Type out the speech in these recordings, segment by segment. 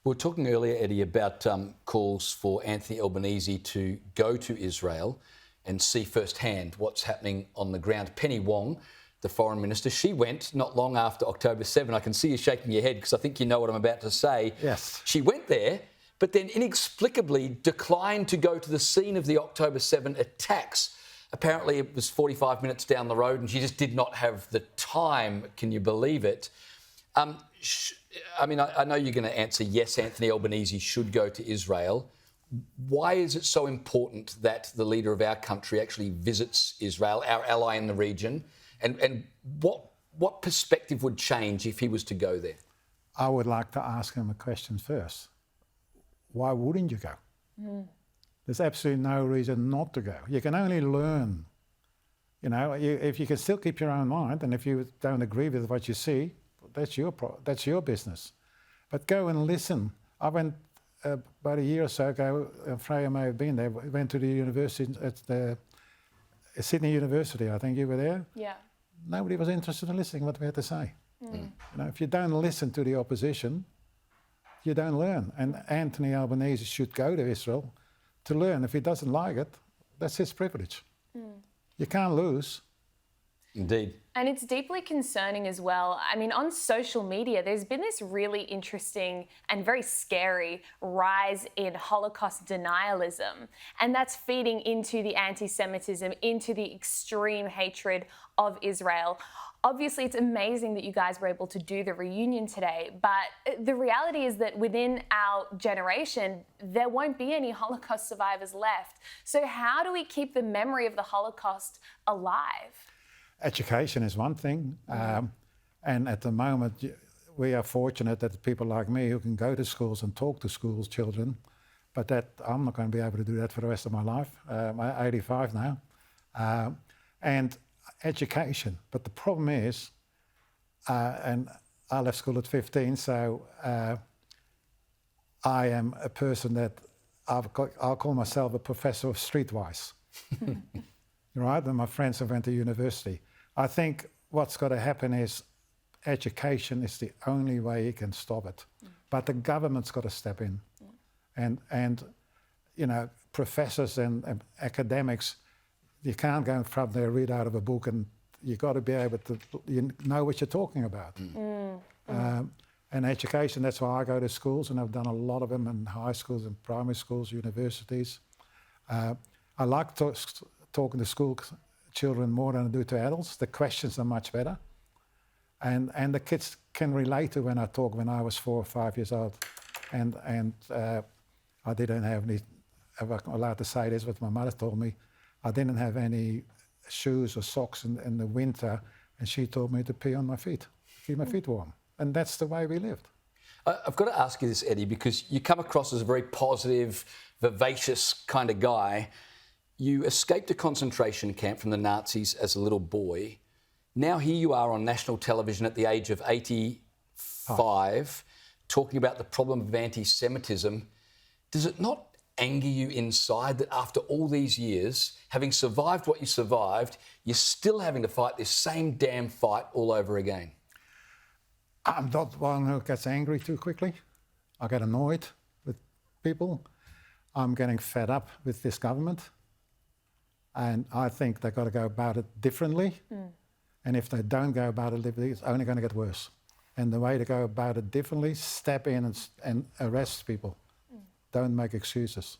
We were talking earlier, Eddie, about calls for Anthony Albanese to go to Israel and see firsthand what's happening on the ground. Penny Wong, the Foreign Minister, she went not long after October 7. I can see you shaking your head because I think you know what I'm about to say. Yes. She went there, but then inexplicably declined to go to the scene of the October 7 attacks. Apparently it was 45 minutes down the road and she just did not have the time. Can you believe it? I know you're going to answer yes, Anthony Albanese should go to Israel. Why is it so important that the leader of our country actually visits Israel, our ally in the region? And what perspective would change if he was to go there? I would like to ask him a question first. Why wouldn't you go? There's absolutely no reason not to go. You can only learn. You know, if you can still keep your own mind, and if you don't agree with what you see, that's your business. But go and listen. I went about a year or so ago, Freya may have been there, went to the university at the Sydney University, I think you were there. Yeah. Nobody was interested in listening to what we had to say. You know, if you don't listen to the opposition, you don't learn. And Anthony Albanese should go to Israel to learn. If he doesn't like it, that's his privilege. You can't lose. Indeed. And it's deeply concerning as well. I mean, on social media, there's been this really interesting and very scary rise in Holocaust denialism. And that's feeding into the anti-Semitism, into the extreme hatred of Israel. Obviously, it's amazing that you guys were able to do the reunion today, but the reality is that within our generation, there won't be any Holocaust survivors left. So how do we keep the memory of the Holocaust alive? Education is one thing, and at the moment we are fortunate that people like me who can go to schools and talk to schools children, but that I'm not going to be able to do that for the rest of my life. I'm 85 now, and education. But the problem is, and I left school at 15, so I am a person that I'll call myself a professor of streetwise. Right, and my friends have went to university. I think what's got to happen is education is the only way you can stop it. But the government's got to step in. And you know, professors and academics, you can't go from there, read out of a book, and you've got to be able to know what you're talking about. And education, that's why I go to schools, and I've done a lot of them in high schools and primary schools, universities. I like talking to school children more than I do to adults. The questions are much better. And the kids can relate to when I talk when I was 4 or 5 years old. And I didn't have any, if I'm allowed to say this, what my mother told me, I didn't have any shoes or socks in the winter, and she told me to pee on my feet, keep my feet warm. And that's the way we lived. I've got to ask you this, Eddie, because you come across as a very positive, vivacious kind of guy. You escaped a concentration camp from the Nazis as a little boy. Now here you are on national television at the age of 85, talking about the problem of anti-Semitism. Does it not anger you inside that after all these years, having survived what you survived, you're still having to fight this same damn fight all over again? I'm not one who gets angry too quickly. I get annoyed with people. I'm getting fed up with this government. And I think they've got to go about it differently. And if they don't go about it differently, it's only going to get worse. And the way to go about it differently, step in and arrest people. Don't make excuses.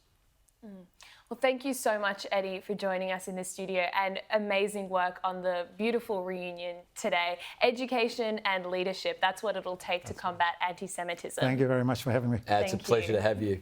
Well, thank you so much, Eddie, for joining us in the studio, and amazing work on the beautiful reunion today. Education and leadership, that's what it'll take to combat anti-Semitism. Thank you very much for having me. It's a pleasure to have you.